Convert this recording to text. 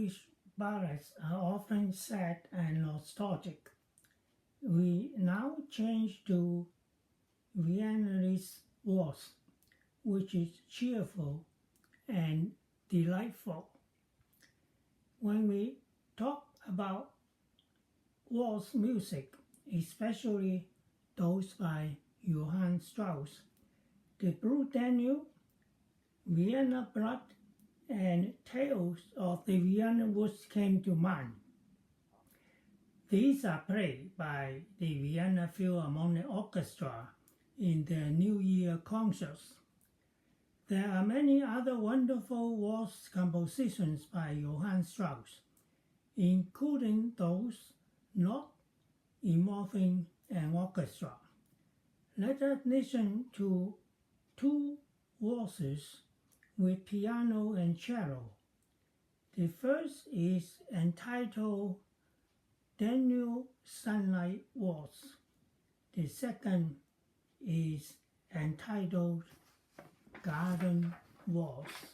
Polish ballets are often sad and nostalgic. We now change to Viennese waltz, which is cheerful and delightful. When we talk about waltz music, especially those by Johann Strauss, the Blue Danube, Vienna Blood, and Tales of the Vienna Woods came to mind. These are played by the Vienna Philharmonic Orchestra in their New Year concerts. There are many other wonderful waltz compositions by Johann Strauss, including those not involving an orchestra. Let us listen to two waltzes with piano and cello. The first is entitled Danube Sunlight Waltz. The second is entitled Garden Waltz.